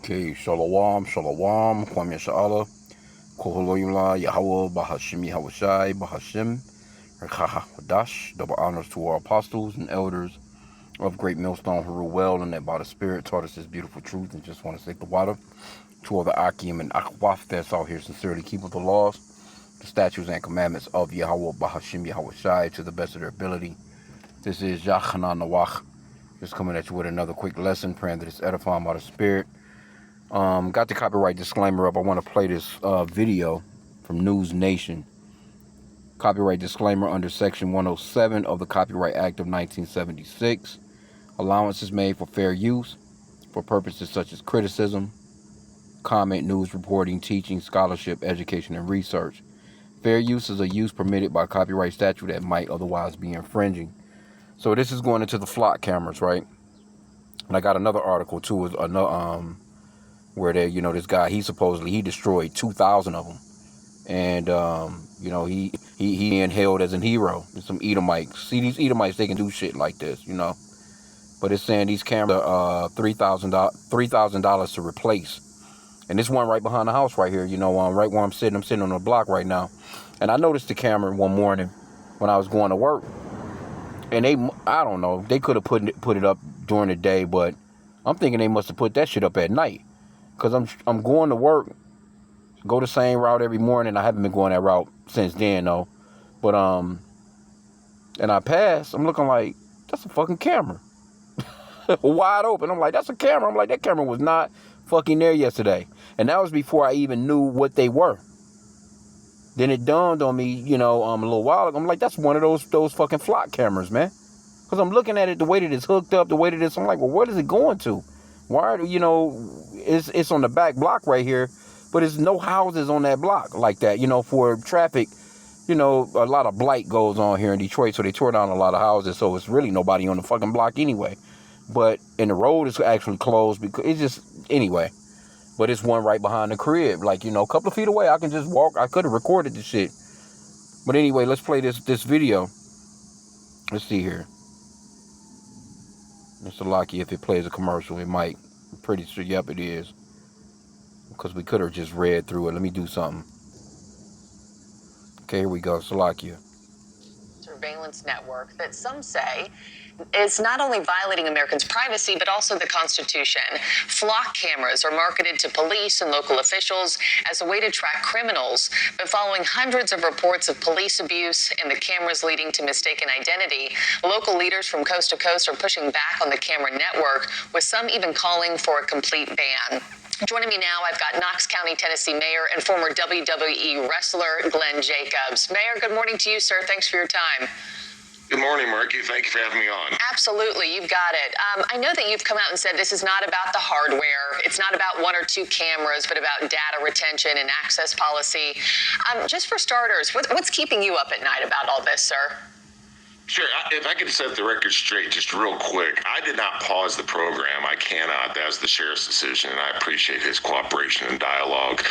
Okay, Shalom, Shalom, Kwam Yasha'Allah, Koholoyula, Yahweh, Bahashim, Yahawashi, Bahashim, Rechaha Wadash. Double honors to our apostles and elders of Great Millstone who rule well and that by the Spirit taught us this beautiful truth and just want to say the water to all the H.I.M and Akwaf that's out here sincerely keep the laws, the statutes and commandments of Yahweh, Bahashim, Yahawashi to the best of their ability. This is Yachanan Nawach, just coming at you with another quick lesson, praying that it's edifying by the Spirit. Got the copyright disclaimer up. I want to play this video from News Nation. Copyright disclaimer under Section 107 of the Copyright Act of 1976. Allowance is made for fair use for purposes such as criticism, comment, news reporting, teaching, scholarship, education, and research. Fair use is a use permitted by copyright statute that might otherwise be infringing. So this is going into the flock cameras, right? And I got another article too, where they, this guy, he destroyed 2,000 of them, and he being hailed as a hero. Some Edomites. See, these Edomites, they can do shit like this, But it's saying these cameras are $3,000 to replace, and this one right behind the house right here, right where I'm sitting on the block right now, and I noticed the camera one morning when I was going to work, and I don't know, they could have put it up during the day, but I'm thinking they must have put that shit up at night. Because I'm going to work, go the same route every morning. I haven't been going that route since then, though. But, and I pass, I'm looking like, that's a fucking camera. Wide open. I'm like, that's a camera. I'm like, that camera was not fucking there yesterday. And that was before I even knew what they were. Then it dawned on me, a little while ago. I'm like, that's one of those fucking flock cameras, man. Because I'm looking at it, the way that it's hooked up, the way that it's, I'm like, well, what is it going to? Why, it's on the back block right here, but there's no houses on that block like that, for traffic. A lot of blight goes on here in Detroit, so they tore down a lot of houses, so it's really nobody on the fucking block anyway. But, and the road is actually closed because it's just, anyway. But it's one right behind the crib, like, a couple of feet away. I can just walk. I could have recorded this shit. But anyway, let's play this video. Let's see here. Mr. Lockie, if it plays a commercial, it might. I'm pretty sure, yep, it is. Because we could have just read through it. Let me do something. Okay, here we go. Salakia. Surveillance network that some say is not only violating Americans' privacy, but also the Constitution. Flock cameras are marketed to police and local officials as a way to track criminals. But following hundreds of reports of police abuse and the cameras leading to mistaken identity, local leaders from coast to coast are pushing back on the camera network, with some even calling for a complete ban. Joining me now, I've got Knox County, Tennessee Mayor and former WWE wrestler Glenn Jacobs. Mayor, good morning to you, sir. Thanks for your time. Good morning, Marky. Thank you for having me on. Absolutely. You've got it. I know that you've come out and said this is not about the hardware. It's not about one or two cameras, but about data retention and access policy. Just for starters, what's keeping you up at night about all this, sir? Sure. If I could set the record straight just real quick, I did not pause the program. I cannot. That was the sheriff's decision, and I appreciate his cooperation and dialogue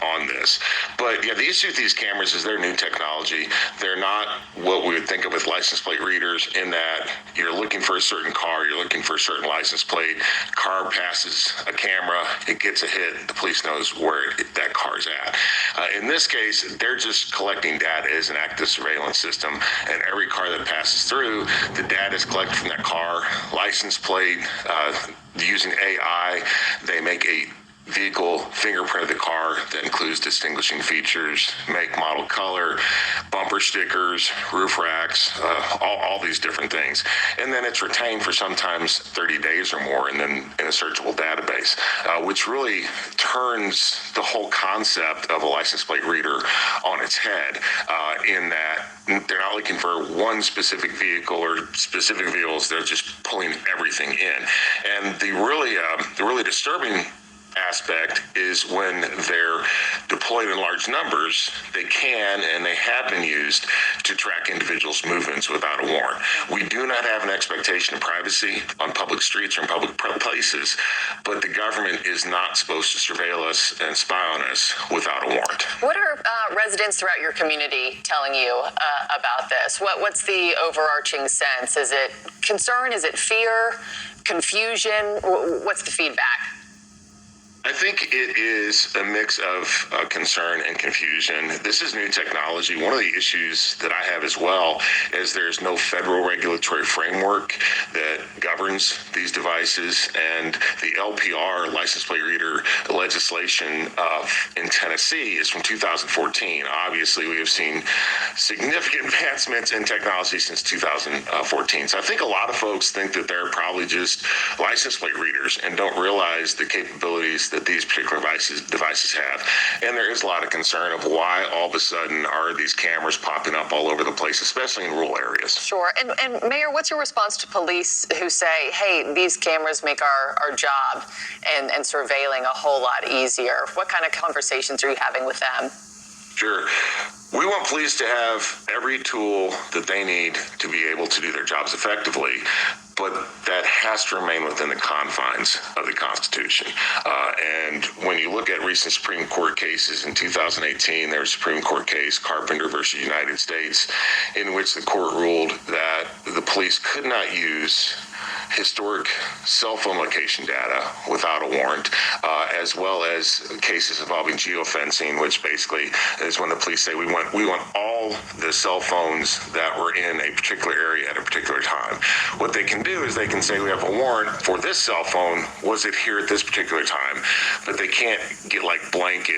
on this. But yeah, the issue with these cameras is they're new technology. They're not what we would think of with license plate readers, in that you're looking for a certain car, you're looking for a certain license plate, car passes a camera, it gets a hit, the police knows where that car's at. In this case, they're just collecting data as an active surveillance system, and every car that passes through, the data is collected from that car, license plate, using AI, they make a vehicle fingerprint of the car that includes distinguishing features, make, model, color, bumper stickers, roof racks, all these different things. And then it's retained for sometimes 30 days or more, and then in a searchable database, which really turns the whole concept of a license plate reader on its head, in that they're not looking for one specific vehicle or specific vehicles, they're just pulling everything in. And the really disturbing aspect is when they're deployed in large numbers, they can and they have been used to track individuals' movements without a warrant. We do not have an expectation of privacy on public streets or in public places, but the government is not supposed to surveil us and spy on us without a warrant. What are residents throughout your community telling you about this? What's the overarching sense? Is it concern? Is it fear? Confusion? What's the feedback? I think it is a mix of concern and confusion. This is new technology. One of the issues that I have as well is there's no federal regulatory framework that governs these devices, and the LPR, license plate reader legislation in Tennessee, is from 2014. Obviously, we have seen significant advancements in technology since 2014. So I think a lot of folks think that they're probably just license plate readers and don't realize the capabilities that these particular devices have. And there is a lot of concern of why all of a sudden are these cameras popping up all over the place, especially in rural areas. Sure. And Mayor, what's your response to police who say, hey, these cameras make our job and surveilling a whole lot easier? What kind of conversations are you having with them? Sure. We want police to have every tool that they need to be able to do their jobs effectively, but that has to remain within the confines of the Constitution. And when you look at recent Supreme Court cases, in 2018, there was a Supreme Court case, Carpenter versus United States, in which the court ruled that the police could not use historic cell phone location data without a warrant, as well as cases involving geofencing, which basically is when the police say we want all the cell phones that were in a particular area at a particular time. What they can do is they can say we have a warrant for this cell phone. Was it here at this particular time? But they can't get like blanket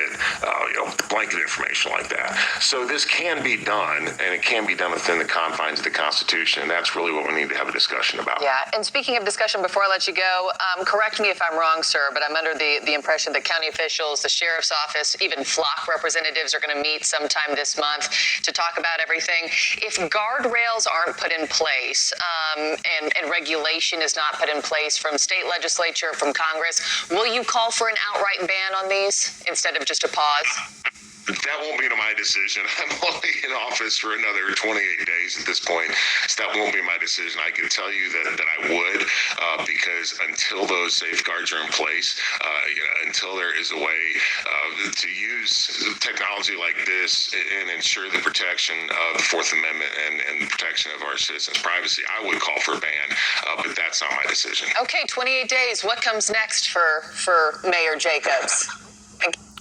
information like that. So this can be done, and it can be done within the confines of the Constitution. And that's really what we need to have a discussion about. Yeah. And speaking of discussion, before I let you go, correct me if I'm wrong, sir, but I'm under the impression that county officials, the sheriff's office, even flock representatives are going to meet sometime this month to talk about everything. If guardrails aren't put in place and regulation is not put in place from state legislature, from Congress, will you call for an outright ban on these instead of just a pause? That won't be my decision. I'm only in office for another 28 days at this point, so that won't be my decision. I can tell you that I would, because until those safeguards are in place, until there is a way to use technology like this and ensure the protection of the Fourth Amendment and the protection of our citizens' privacy, I would call for a ban, but that's not my decision. Okay, 28 days. What comes next for Mayor Jacobs?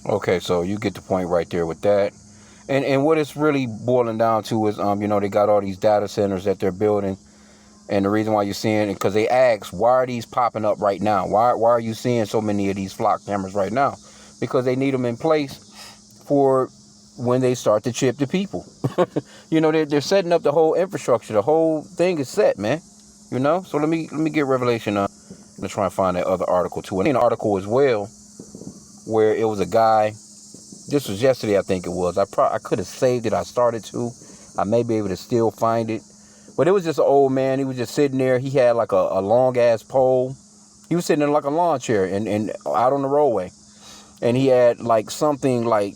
Okay, so you get the point right there with that. And what it's really boiling down to is, they got all these data centers that they're building. And the reason why you're seeing it, because they ask, why are these popping up right now? Why are you seeing so many of these flock cameras right now? Because they need them in place for when they start to chip the people. They're setting up the whole infrastructure. The whole thing is set, man. So let me get Revelation. I'm going to try and find that other article too. And an article as well, where it was a guy. This was yesterday, I think it was. I could have saved it. I started to. I may be able to still find it. But it was just an old man. He was just sitting there. He had like a long-ass pole. He was sitting in like a lawn chair and out on the roadway. And he had like something like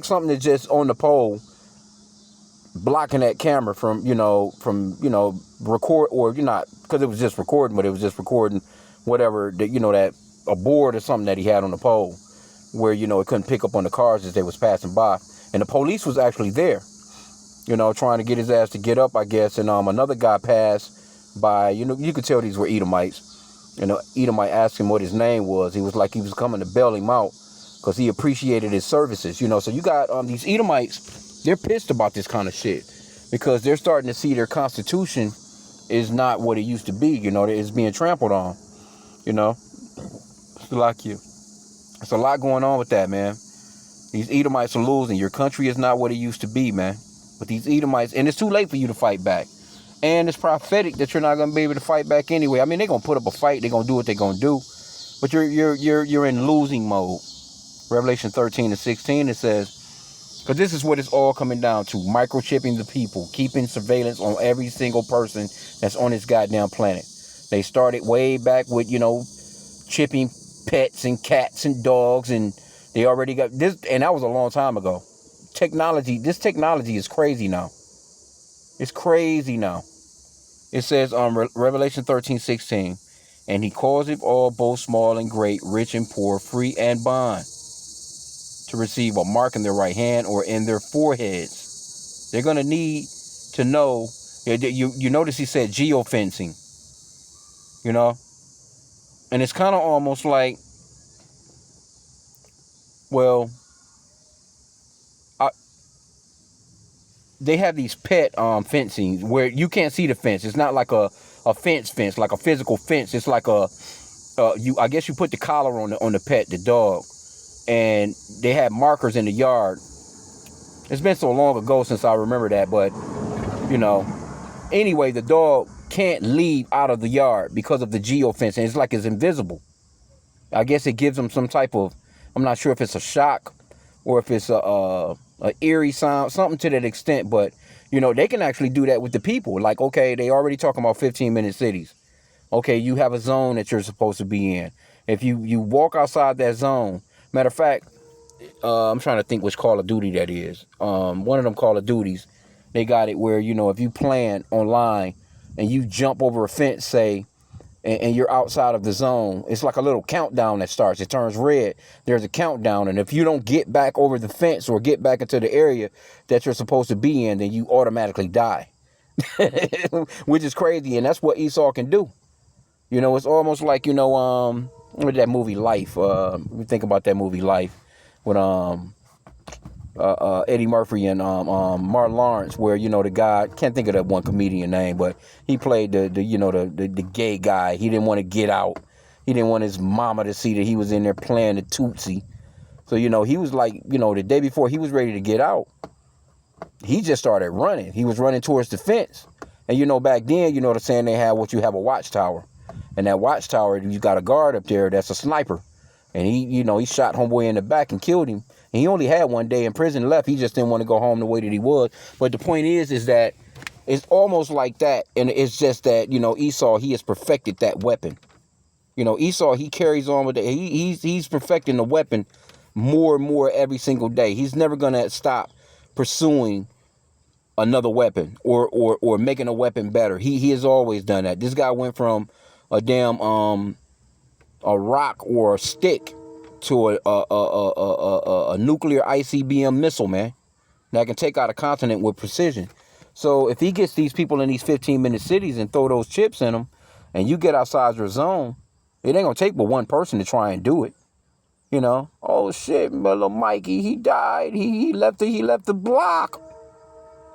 something that's just on the pole blocking that camera from record, or not, because it was just recording, but it was just recording whatever, that a board or something that he had on the pole, where, it couldn't pick up on the cars as they was passing by. And the police was actually there, trying to get his ass to get up, I guess. And another guy passed by, you could tell these were Edomites. Edomite asked him what his name was. He was like he was coming to bail him out because he appreciated his services, So you got these Edomites, they're pissed about this kind of shit because they're starting to see their constitution is not what it used to be, it's being trampled on, It's like you. There's a lot going on with that, man. These Edomites are losing. Your country is not what it used to be, man. But these Edomites, and it's too late for you to fight back. And it's prophetic that you're not going to be able to fight back anyway. I mean, they're going to put up a fight. They're going to do what they're going to do. But you're in losing mode. Revelation 13:16, it says, because this is what it's all coming down to. Microchipping the people. Keeping surveillance on every single person that's on this goddamn planet. They started way back with, chipping pets and cats and dogs, and they already got this, and that was a long time ago. This technology is crazy now. It's crazy now. It says Revelation 13:16, and he causeth all, both small and great, rich and poor, free and bond, to receive a mark in their right hand or in their foreheads. They're gonna need to know. You notice he said geofencing. And it's kind of almost like Well, I, they have these pet fencing where you can't see the fence. It's not like a fence, like a physical fence. It's like I guess you put the collar on the pet, the dog, and they have markers in the yard. It's been so long ago since I remember that, but you know, anyway, the dog can't leave out of the yard because of the geofencing. It's like it's invisible. I guess it gives them some type of, I'm not sure if it's a shock or if it's a eerie sound, something to that extent. But they can actually do that with the people. Like, okay, they already talking about 15-minute cities. Okay, you have a zone that you're supposed to be in. If you walk outside that zone, matter of fact, I'm trying to think which Call of Duty that is. One of them Call of Duties, they got it where if you plan online and you jump over a fence, say, and you're outside of the zone, it's like a little countdown that starts. It turns red. There's a countdown, and if you don't get back over the fence or get back into the area that you're supposed to be in, then you automatically die, which is crazy. And that's what Esau can do. It's almost like with that movie Life. We think about that movie Life with Eddie Murphy and Martin Lawrence, where the guy, can't think of that one comedian name, but he played the gay guy. He didn't want to get out. He didn't want his mama to see that he was in there playing the Tootsie. So he was like, the day before he was ready to get out, he just started running. He was running towards the fence. And back then, the saying they had, what, you have a watchtower, and that watchtower, you got a guard up there that's a sniper. And he shot homeboy in the back and killed him. And he only had 1 day in prison and left. He just didn't want to go home the way that he was. But the point is that it's almost like that. And it's just that, Esau, he has perfected that weapon. Esau, he carries on with it. He's perfecting the weapon more and more every single day. He's never going to stop pursuing another weapon or making a weapon better. He has always done that. This guy went from a damn a rock or a stick to a nuclear ICBM missile, man, that can take out a continent with precision. So if he gets these people in these 15-minute cities and throw those chips in them, and you get outside your zone, it ain't gonna take but one person to try and do it. Oh shit, my little Mikey, he died. He left the block.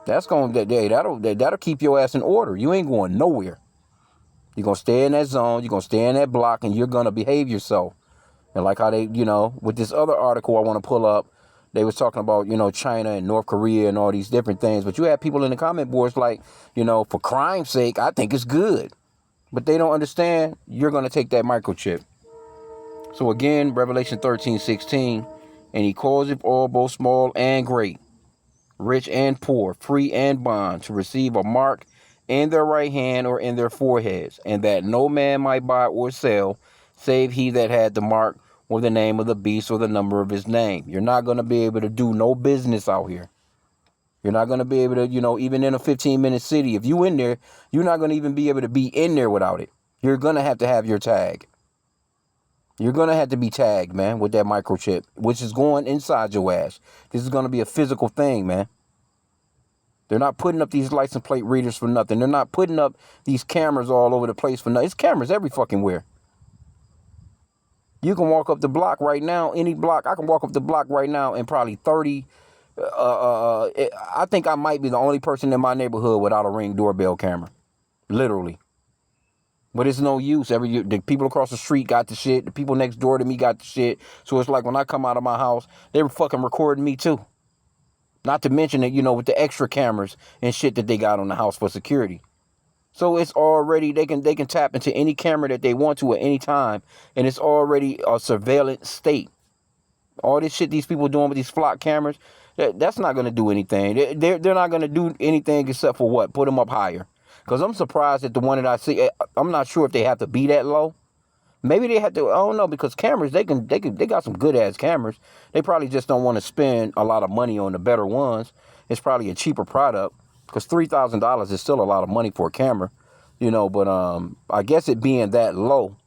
That'll keep your ass in order. You ain't going nowhere. You're gonna stay in that zone. You're gonna stay in that block, and you're gonna behave yourself. And like how they, with this other article I want to pull up, they was talking about, China and North Korea and all these different things. But you have people in the comment boards like, for crime's sake, I think it's good. But they don't understand you're going to take that microchip. So again, Revelation 13:16, and he calls it all, both small and great, rich and poor, free and bond, to receive a mark in their right hand or in their foreheads, and that no man might buy or sell, save he that had the mark or the name of the beast or the number of his name. You're not going to be able to do no business out here. You're not going to be able to, even in a 15-minute city, if you in there, you're not going to even be able to be in there without it. You're going to have your tag. You're going to have to be tagged, man, with that microchip, which is going inside your ass. This is going to be a physical thing, man. They're not putting up these license plate readers for nothing. They're not putting up these cameras all over the place for nothing. It's cameras every fucking where. You can walk up the block right now, any block. I can walk up the block right now and probably 30. I think I might be the only person in my neighborhood without a Ring doorbell camera. Literally. But it's no use. The people across the street got the shit. The people next door to me got the shit. So it's like when I come out of my house, they were fucking recording me too. Not to mention that, with the extra cameras and shit that they got on the house for security. So it's already, they can tap into any camera that they want to at any time. And it's already a surveillance state. All this shit these people doing with these flock cameras, that's not going to do anything. They're not going to do anything except for what? Put them up higher. Because I'm surprised at the one that I see. I'm not sure if they have to be that low. Maybe they have to, I don't know, because cameras, they got some good ass cameras. They probably just don't want to spend a lot of money on the better ones. It's probably a cheaper product, because $3,000 is still a lot of money for a camera, but I guess it being that low,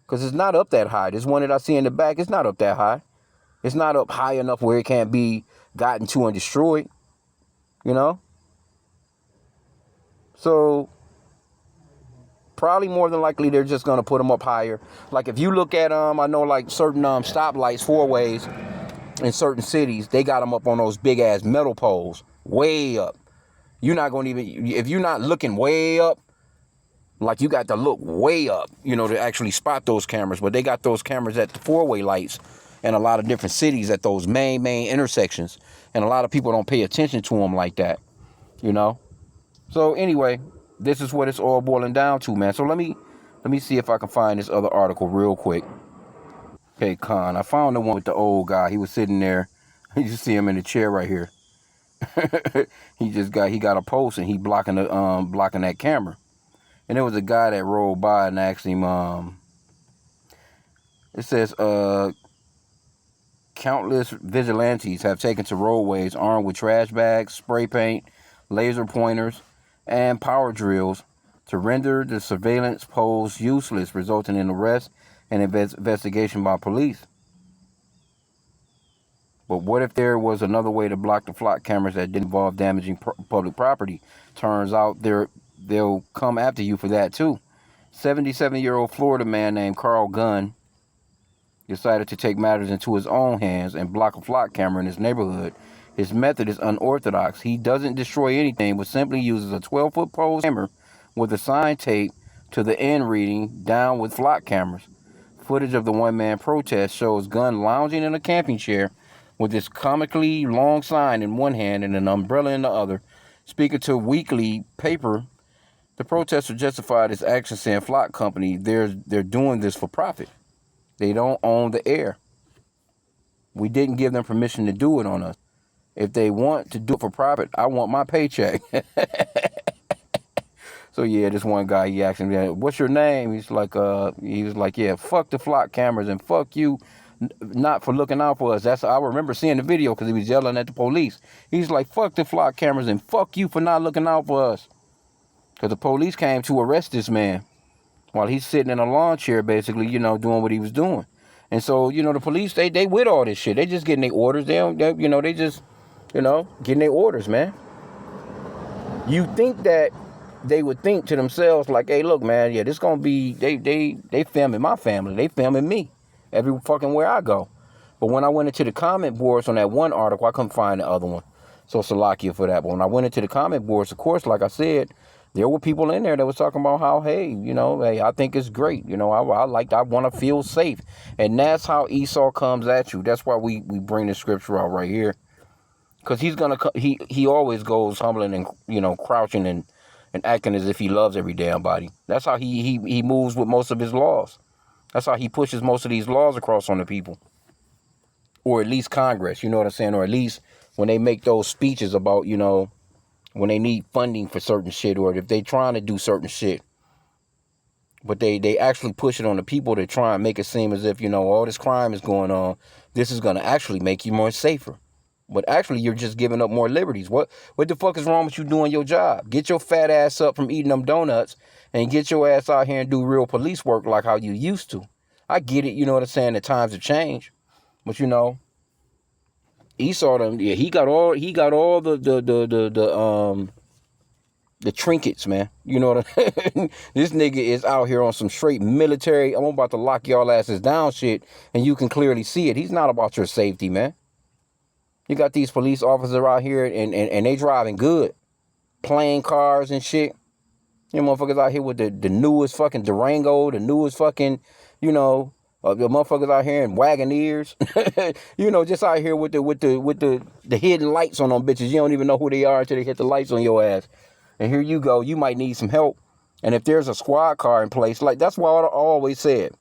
because it's not up that high. This one that I see in the back, it's not up that high. It's not up high enough where it can't be gotten to and destroyed, So probably more than likely they're just going to put them up higher. Like if you look at I know like certain stoplights, four ways, in certain cities, they got them up on those big ass metal poles, way up. You're not going to even, if you're not looking way up, like you got to look way up, to actually spot those cameras. But they got those cameras at the four-way lights in a lot of different cities at those main intersections. And a lot of people don't pay attention to them like that, So anyway, this is what it's all boiling down to, man. So let me see if I can find this other article real quick. Okay, Khan, I found the one with the old guy. He was sitting there. You see him in the chair right here. he got a post and he blocking that camera. And there was a guy that rolled by and asked him, it says, countless vigilantes have taken to roadways armed with trash bags, spray paint, laser pointers, and power drills to render the surveillance post useless, resulting in arrest and investigation by police. But what if there was another way to block the flock cameras that didn't involve damaging public property? Turns out they'll come after you for that too. 77-year-old Florida man named Carl Gunn decided to take matters into his own hands and block a flock camera in his neighborhood. His method is unorthodox. He doesn't destroy anything, but simply uses a 12-foot pole hammer with a sign taped to the end reading down with flock cameras. Footage of the one-man protest shows Gunn lounging in a camping chair with this comically long sign in one hand and an umbrella in the other. Speaking to a weekly paper, the protester justified his actions, saying flock company, they're doing this for profit. They don't own the air. We didn't give them permission to do it on us. If they want to do it for profit, I want my paycheck. So yeah, this one guy, he asked him, what's your name? He was like, yeah, fuck the flock cameras and fuck you not for looking out for us. I remember seeing the video because he was yelling at the police. He's like, fuck the flock cameras and fuck you for not looking out for us. Because the police came to arrest this man while he's sitting in a lawn chair, basically, doing what he was doing. And so, the police, they with all this shit. They just getting their orders. They just, getting their orders, man. You think that they would think to themselves like, hey, look, man, yeah, this gonna be, they filming my family. They filming me every fucking where I go. But when I went into the comment boards on that one article, I couldn't find the other one. So Salakia for that. But when I went into the comment boards, of course, like I said, there were people in there that was talking about how, hey, hey, I think it's great. I want to feel safe. And that's how Esau comes at you. That's why we bring the scripture out right here. Because he always goes humbling and, crouching and acting as if he loves every damn body. That's how he moves with most of his laws. That's how he pushes most of these laws across on the people. Or at least Congress, you know what I'm saying? Or at least when they make those speeches about, when they need funding for certain shit, or if they trying to do certain shit. But they actually push it on the people to try and make it seem as if, all this crime is going on. This is going to actually make you more safer. But actually, you're just giving up more liberties. What the fuck is wrong with you doing your job? Get your fat ass up from eating them donuts and get your ass out here and do real police work like how you used to. I get it, you know what I'm saying? The times have changed. But Esau them, yeah, he got all the trinkets, man. You know what I mean? This nigga is out here on some straight military, I'm about to lock y'all asses down shit, and you can clearly see it. He's not about your safety, man. You got these police officers out here and they driving good. Plane cars and shit. You motherfuckers out here with the newest fucking Durango, the newest fucking, the motherfuckers out here in Wagoneers. Just out here with the hidden lights on them bitches. You don't even know who they are until they hit the lights on your ass. And here you go. You might need some help. And if there's a squad car in place, like that's why I always said,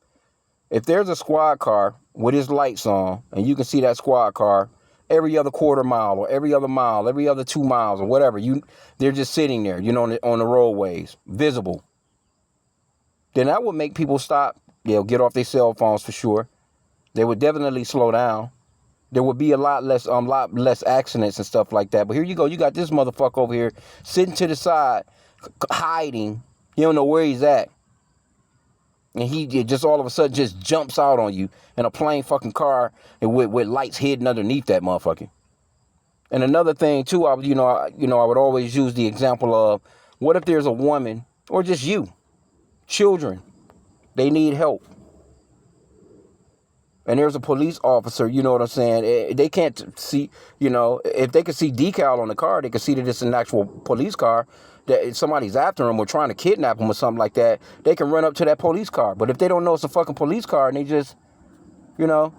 if there's a squad car with its lights on and you can see that squad car every other quarter mile or every other mile, every other 2 miles or whatever, they're just sitting there, on the roadways, visible. Then that would make people stop. They'll get off their cell phones for sure. They would definitely slow down. There would be a lot less accidents and stuff like that. But here you go. You got this motherfucker over here sitting to the side, hiding. You don't know where he's at. And he just all of a sudden just jumps out on you in a plain fucking car and with lights hidden underneath that motherfucker. And another thing too, I would always use the example of, what if there's a woman or just you, children, they need help. and there's a police officer, you know what I'm saying? They can't see, you know, if they could see decal on the car, they could see that it's an actual police car, that if somebody's after them or trying to kidnap them or something like that, they can run up to that police car. But if they don't know it's a fucking police car and they just, you know,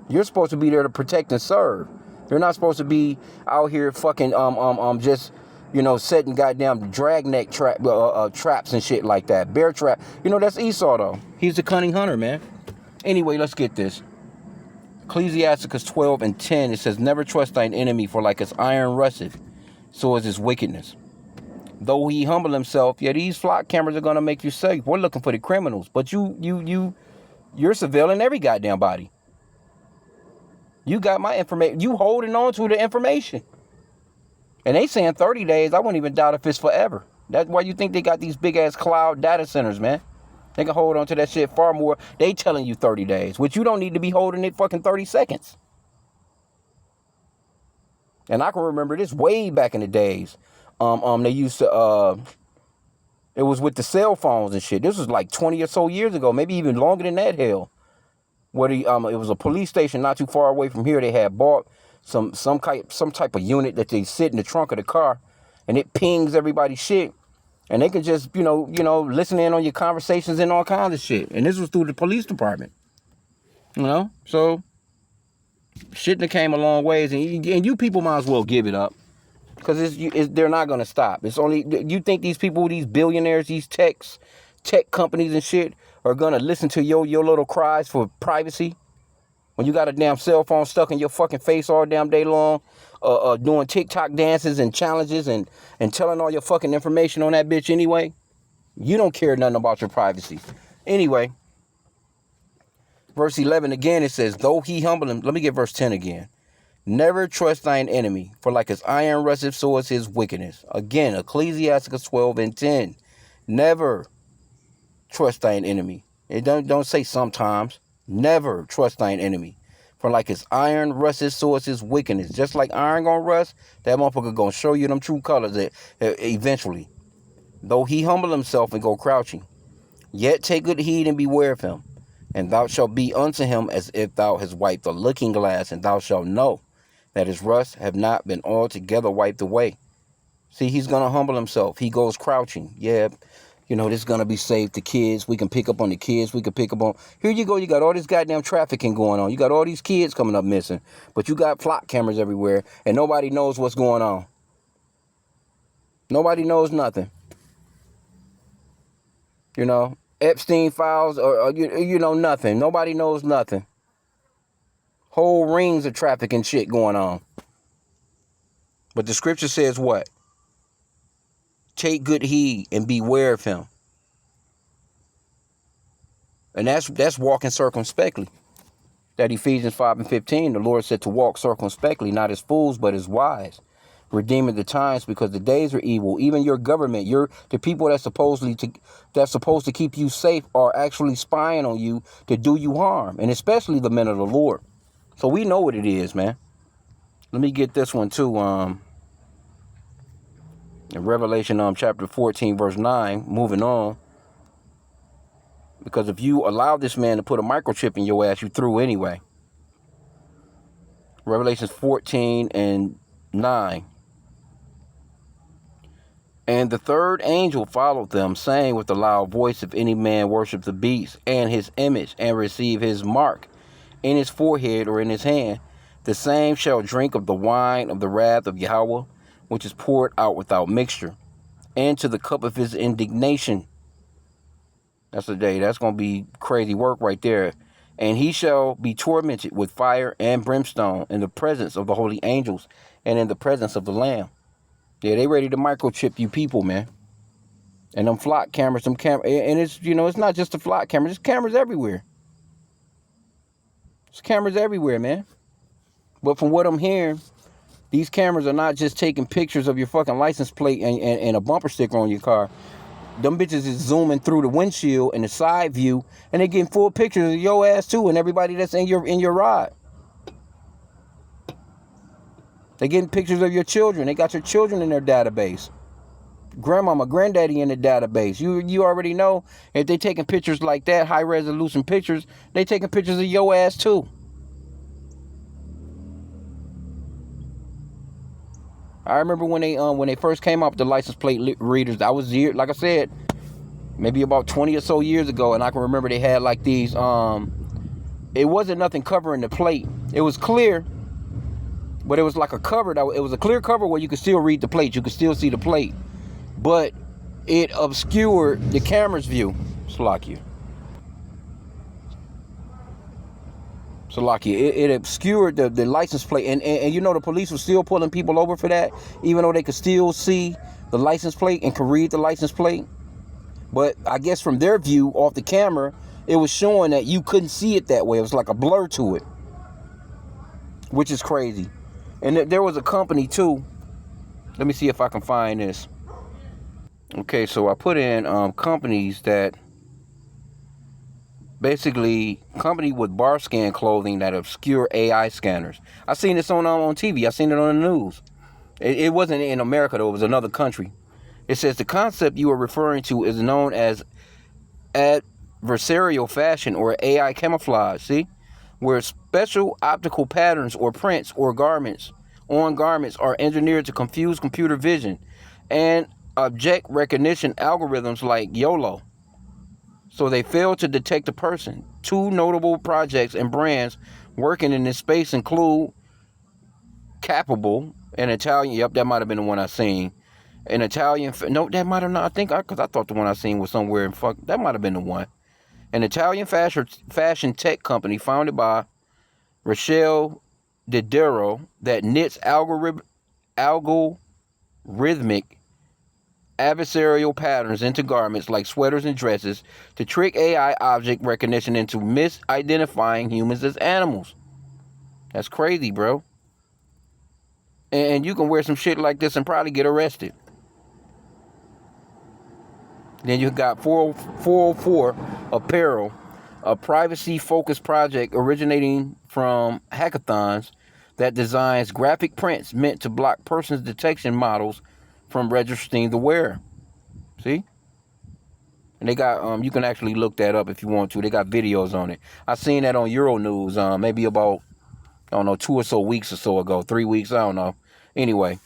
you're supposed to be there to protect and serve. You're not supposed to be out here fucking just, you know, setting goddamn dragnet traps and shit like that. Bear trap. You know, that's Esau though. He's the cunning hunter, man. Anyway, let's get this. Ecclesiasticus 12:10, it says, never trust thine enemy, for like as iron rusteth, so is his wickedness. Though he humble himself, yeah, these flock cameras are gonna make you safe. We're looking for the criminals, but you're surveilling every goddamn body. You got my information. You holding on to the information. And they saying 30 days. I wouldn't even doubt if it's forever. That's why you think they got these big-ass cloud data centers, man. They can hold on to that shit far more. They telling you 30 days, which you don't need to be holding it fucking 30 seconds. And I can remember this way back in the days. They used to, it was with the cell phones and shit. This was like 20 or so years ago, maybe even longer than that, hell. Where it was a police station not too far away from here. They had bought some type of unit that they sit in the trunk of the car, and it pings everybody's shit, and they can just you know listen in on your conversations and all kinds of shit. And this was through the police department, you know. So shit that came a long ways, and you people might as well give it up, because they're not gonna stop. It's only, you think these people, these billionaires, these tech companies and shit are gonna listen to your little cries for privacy? When you got a damn cell phone stuck in your fucking face all damn day long, doing TikTok dances and challenges and telling all your fucking information on that bitch anyway, you don't care nothing about your privacy. Anyway, verse 11 again, it says, though he humble him, let me get verse 10 again. Never trust thine enemy, for like as iron rusteth, so is his wickedness. Again, Ecclesiasticus 12:10. Never trust thine enemy. It don't say sometimes. Never trust thine enemy. For like his iron rusteth, so is his wickedness. Just like iron gonna rust, that motherfucker gonna show you them true colors eventually. Though he humble himself and go crouching, yet take good heed and beware of him. And thou shalt be unto him as if thou hast wiped a looking glass, and thou shalt know that his rust have not been altogether wiped away. See, he's gonna humble himself. He goes crouching. Yeah, you know, this is going to be safe. The kids, we can pick up on the kids. We can pick up on... Here you go. You got all this goddamn trafficking going on. You got all these kids coming up missing. But you got flock cameras everywhere. And nobody knows what's going on. Nobody knows nothing. You know, Epstein files or you know, nothing. Nobody knows nothing. Whole rings of trafficking shit going on. But the scripture says what? Take good heed and beware of him. And that's walking circumspectly. That Ephesians 5:15, the Lord said to walk circumspectly, not as fools, but as wise, redeeming the times, because the days are evil. Even your government, the people that's supposed to keep you safe are actually spying on you to do you harm, and especially the men of the Lord. So we know what it is, man. Let me get this one too. In Revelation chapter 14, verse 9, moving on. Because if you allow this man to put a microchip in your ass, you through anyway. Revelation 14:9. And the third angel followed them, saying with a loud voice, if any man worship the beast and his image, and receive his mark in his forehead or in his hand, the same shall drink of the wine of the wrath of Yahweh, which is poured out without mixture, and to the cup of his indignation. That's the day. That's going to be crazy work right there. And he shall be tormented with fire and brimstone in the presence of the holy angels and in the presence of the Lamb. Yeah, they ready to microchip you people, man. And them flock cameras, and it's, you know, it's not just the flock cameras. There's cameras everywhere. There's cameras everywhere, man. But from what I'm hearing, these cameras are not just taking pictures of your fucking license plate and a bumper sticker on your car. Them bitches is zooming through the windshield and the side view, and they're getting full pictures of your ass too, and everybody that's in your ride. They're getting pictures of your children. They got your children in their database. grandmama, granddaddy in the database. You already know if they taking pictures like that, high resolution pictures, they taking pictures of your ass too. I remember when they first came out with the license plate readers. I was here, like I said, maybe about 20 or so years ago, and I can remember they had like these. It wasn't nothing covering the plate. It was clear, but it was like a cover. It was a clear cover where you could still read the plate. You could still see the plate, but it obscured the camera's view. Salakia. It obscured the license plate, and you know the police were still pulling people over for that, even though they could still see the license plate and could read the license plate. But I guess from their view off the camera, it was showing that you couldn't see it that way. It was like a blur to it, which is crazy. And there was a company too. Let me see if I can find this. Okay, so I put in companies that basically company with bar scan clothing that obscure AI scanners. I seen this on TV. I seen it on the news. It wasn't in America though. It was another country. It says the concept you are referring to is known as adversarial fashion or AI camouflage. See, where special optical patterns or prints or garments are engineered to confuse computer vision and object recognition algorithms like YOLO. So they fail to detect a person. Two notable projects and brands working in this space include Capable, an Italian. Yep, that might have been the one I seen. An Italian. No, that might have not. Because I thought the one I seen was somewhere in fuck. That might have been the one. An Italian fashion tech company founded by Rochelle Didero that knits algorithmic adversarial patterns into garments like sweaters and dresses to trick AI object recognition into misidentifying humans as animals. That's crazy, bro. And you can wear some shit like this and probably get arrested. Then you got 404 Apparel, a privacy-focused project originating from hackathons that designs graphic prints meant to block persons' detection models from registering the wearer. See? And they got you can actually look that up if you want to. They got videos on it. I seen that on Euronews maybe about, I don't know, 2 or so weeks or so ago, 3 weeks, I don't know. Anyway,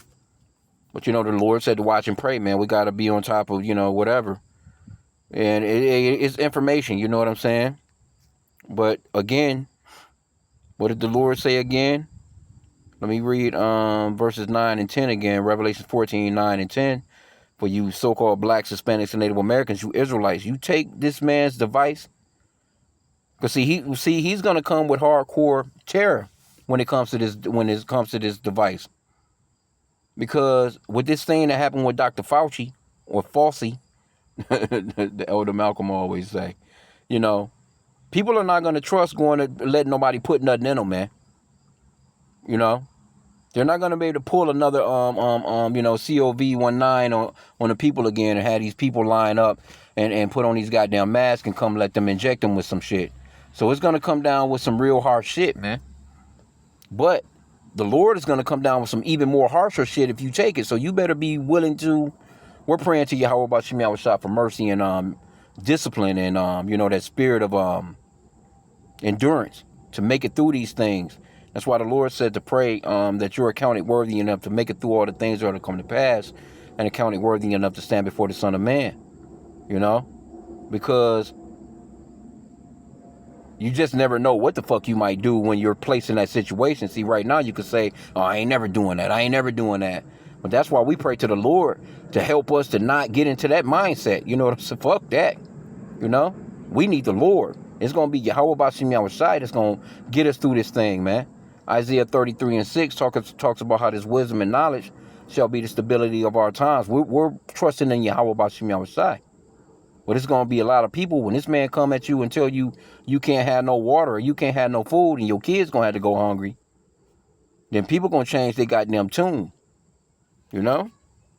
but you know the Lord said to watch and pray, man. We got to be on top of, whatever. And it's information, you know what I'm saying? But again, what did the Lord say again? Let me read verses 9 and 10 again. Revelation 14, 9 and 10. For you so-called blacks, Hispanics, and Native Americans, you Israelites, you take this man's device. Because he's gonna come with hardcore terror when it comes to this device. Because with this thing that happened with Dr. Fauci or Fauci, the elder Malcolm always say, people are not gonna trust going to let nobody put nothing in them, man. They're not gonna be able to pull another COV19 on the people again and have these people line up and put on these goddamn masks and come let them inject them with some shit. So it's gonna come down with some real harsh shit, man. But the Lord is gonna come down with some even more harsher shit if you take it. So you better be willing to. We're praying to Yahweh about H.I.M for mercy and discipline and that spirit of endurance to make it through these things. That's why the Lord said to pray that you're accounted worthy enough to make it through all the things that are to come to pass and accounted worthy enough to stand before the Son of Man. Because you just never know what the fuck you might do when you're placed in that situation. See, right now you could say, oh, I ain't never doing that. I ain't never doing that. But that's why we pray to the Lord to help us to not get into that mindset. You know what I'm saying? Fuck that. We need the Lord. It's going to be Yahweh Bashim Yahushai that's going to get us through this thing, man. Isaiah 33 and 6 talks about how this wisdom and knowledge shall be the stability of our times. We're trusting in Yahweh Bashim Yahushai. But it's going to be a lot of people when this man come at you and tell you you can't have no water or you can't have no food and your kids going to have to go hungry. Then people going to change their goddamn tune.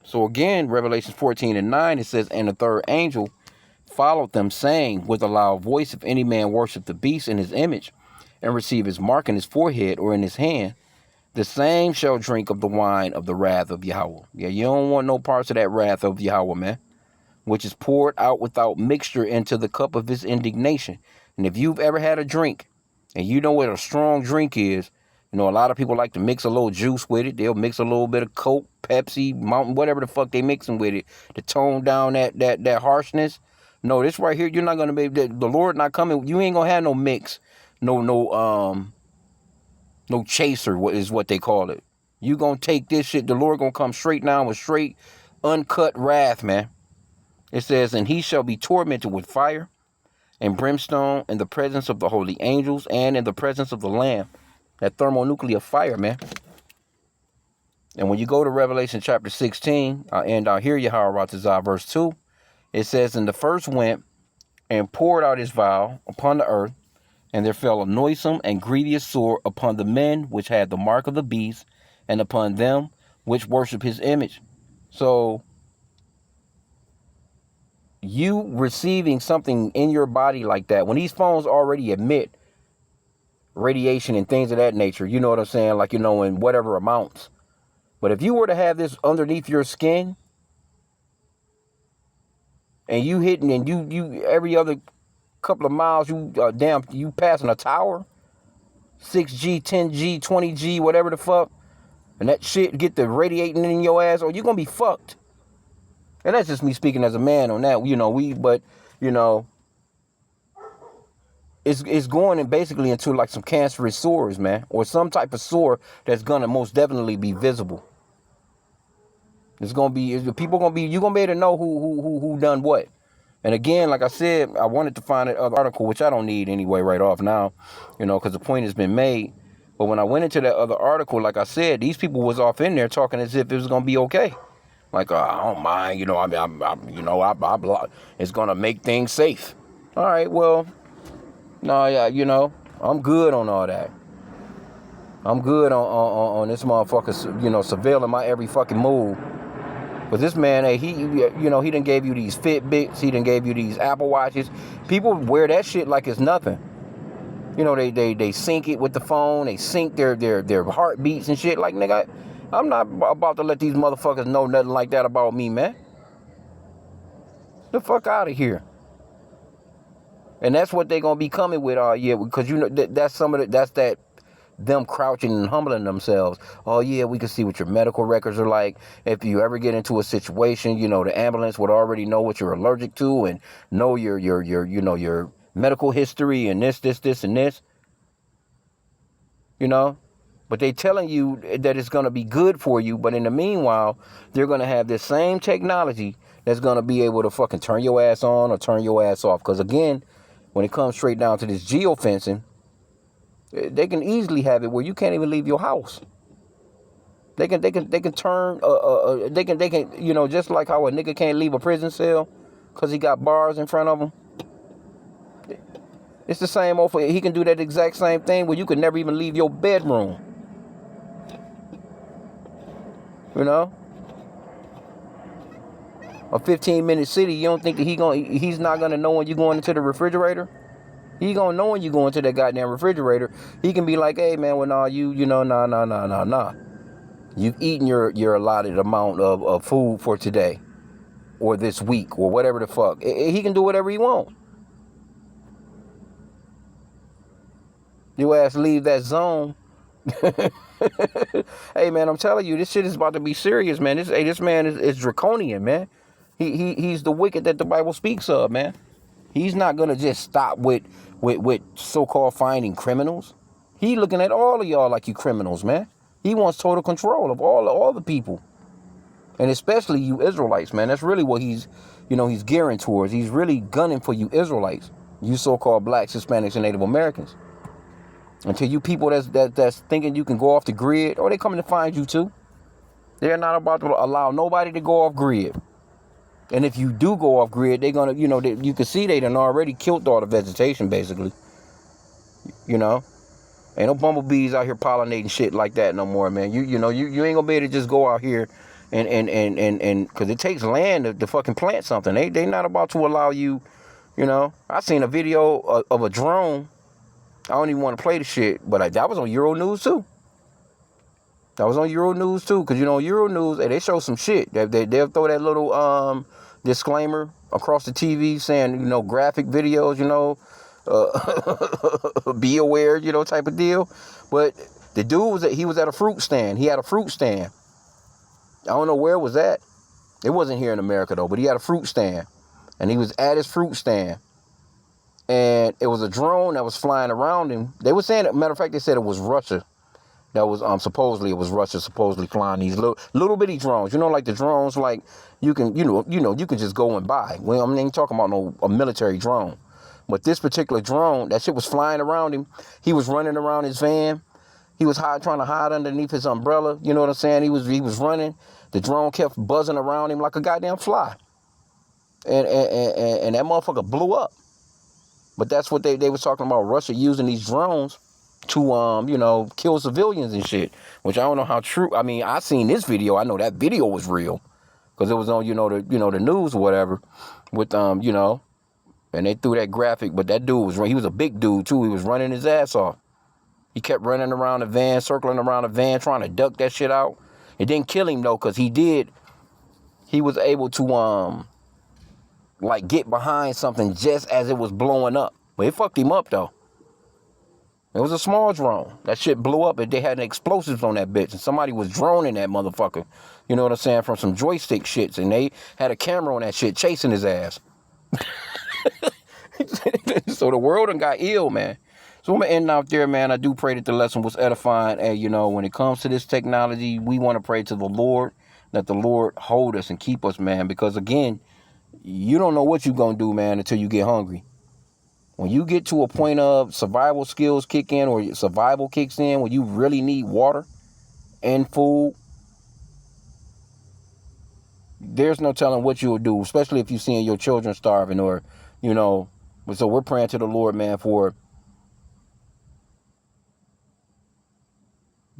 So again, Revelation 14 and 9, it says, and the third angel followed them, saying with a loud voice, if any man worship the beast in his image and receive his mark in his forehead or in his hand, The same shall drink of the wine of the wrath of Yahweh. Yeah, you don't want no parts of that wrath of Yahweh, man, which is poured out without mixture into the cup of his indignation. And if you've ever had a drink and you know what a strong drink is, you know, a lot of people like to mix a little juice with it. They'll mix a little bit of Coke, Pepsi, Mountain, whatever the fuck they mixing with it to tone down that harshness. No, this right here, you're not gonna be, the Lord not coming. You ain't gonna have no mix, no chaser. What is what they call it? You gonna take this shit. The Lord gonna come straight down with straight, uncut wrath, man. It says, and he shall be tormented with fire and brimstone in the presence of the holy angels and in the presence of the Lamb. That thermonuclear fire, man. And when you go to Revelation chapter 16, and I'll hear you, Haratazah, verse 2, it says, and the first went and poured out his vial upon the earth, and there fell a noisome and grievous sore upon the men which had the mark of the beast, and upon them which worship his image. So, you receiving something in your body like that, when these phones already emit radiation and things of that nature, you know what I'm saying? Like, you know, in whatever amounts. But if you were to have this underneath your skin, and you hitting, and you every other couple of miles, you passing a tower, 6G, 10G, 20G, whatever the fuck, and that shit get the radiating in your ass, or you're gonna be fucked. And that's just me speaking as a man on that, you know, it's going in basically into like some cancerous sores, man, or some type of sore that's gonna most definitely be visible. It's gonna be, people gonna be, you gonna be able to know who done what. And again, like I said, I wanted to find an other article, which I don't need anyway right off now, you know, because the point has been made. But when I went into that other article, like I said, these people was off in there talking as if it was gonna be okay. Like, I don't mind, you know, it's gonna make things safe. All right, well, no, yeah, you know, I'm good on all that. I'm good on this motherfucker, you know, surveilling my every fucking move. But this man, hey, he done gave you these Fitbits, he done gave you these Apple Watches. People wear that shit like it's nothing. You know, they sync it with the phone, they sync their heartbeats and shit. Like, nigga, I'm not about to let these motherfuckers know nothing like that about me, man. The fuck out of here. And that's what they gonna be coming with all year, because you know that's that them crouching and humbling themselves. Oh yeah, we can see what your medical records are like. If you ever get into a situation, you know, the ambulance would already know what you're allergic to and know your medical history and this and this. You know? But they telling you that it's gonna be good for you, but in the meanwhile, they're gonna have this same technology that's gonna be able to fucking turn your ass on or turn your ass off. Because again, when it comes straight down to this geofencing, they can easily have it where you can't even leave your house. They can turn they can you know, just like how a nigga can't leave a prison cell because he got bars in front of him. It's the same old. He can do that exact same thing where you could never even leave your bedroom. You know, a 15-minute city. You don't think that he's not gonna know when you going into the refrigerator? He gonna know when you go into that goddamn refrigerator. He can be like, hey man, well nah, nah. You've eaten your allotted amount of food for today, or this week, or whatever the fuck. He can do whatever he wants. Your ass leave that zone. Hey man, I'm telling you, this shit is about to be serious, man. This man is draconian, man. He's the wicked that the Bible speaks of, man. He's not gonna just stop with so-called finding criminals. He looking at all of y'all like you criminals, man. He wants total control of all the people, and especially you Israelites, man. That's really what he's gearing towards. He's really gunning for you Israelites, you so-called blacks, Hispanics, and Native Americans. Until you people that's thinking you can go off the grid, or they coming to find you too. They're not about to allow nobody to go off grid. And if you do go off grid, they're gonna, you can see they done already killed all the vegetation, basically. You know, ain't no bumblebees out here pollinating shit like that no more, man. You ain't gonna be able to just go out here and because it takes land to fucking plant something. They not about to allow you. You know, I seen a video of a drone. I don't even want to play the shit, but that was on Euro News too. That was on Euro News too, because you know Euro News, they show some shit. They'll throw that little disclaimer across the TV saying, you know, graphic videos, you know, be aware, you know, type of deal. But the dude he was at a fruit stand. He had a fruit stand. I don't know where it was at. It wasn't here in America though, but he had a fruit stand, and he was at his fruit stand, and it was a drone that was flying around him. They were saying, matter of fact, they said it was Russia. That was supposedly it was Russia supposedly flying these little bitty drones. You know, like the drones like you can you can just go and buy. Well, I'm not even talking about a military drone, but this particular drone, that shit was flying around him. He was running around his van. He was trying to hide underneath his umbrella. You know what I'm saying? He was running. The drone kept buzzing around him like a goddamn fly, and that motherfucker blew up. But that's what they was talking about, Russia using these drones to you know, kill civilians and shit, which I don't know how true. I mean, I seen this video. I know that video was real because it was on the news or whatever with you know, and they threw that graphic. But that dude he was a big dude too. He was running his ass off. He kept running around the van, circling around the van, trying to duck that shit out. It didn't kill him though, because he was able to like get behind something just as it was blowing up. But it fucked him up though. It was a small drone. That shit blew up, and they had explosives on that bitch, and somebody was droning that motherfucker. You know what I'm saying? From some joystick shits, and they had a camera on that shit chasing his ass. So the world done got ill, man. So I'm gonna end out there, man. I do pray that the lesson was edifying. And you know, when it comes to this technology, we want to pray to the Lord that the Lord hold us and keep us, man. Because again, you don't know what you're gonna do, man, until you get hungry. When you get to a point of survival skills kick in, or survival kicks in, when you really need water and food, there's no telling what you'll do, especially if you're seeing your children starving, or, you know. So we're praying to the Lord, man, for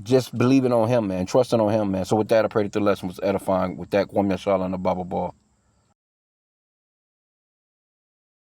just believing on him, man, trusting on him, man. So with that, I pray that the lesson was edifying. With that, Kwame Yashala and the Bible Ball.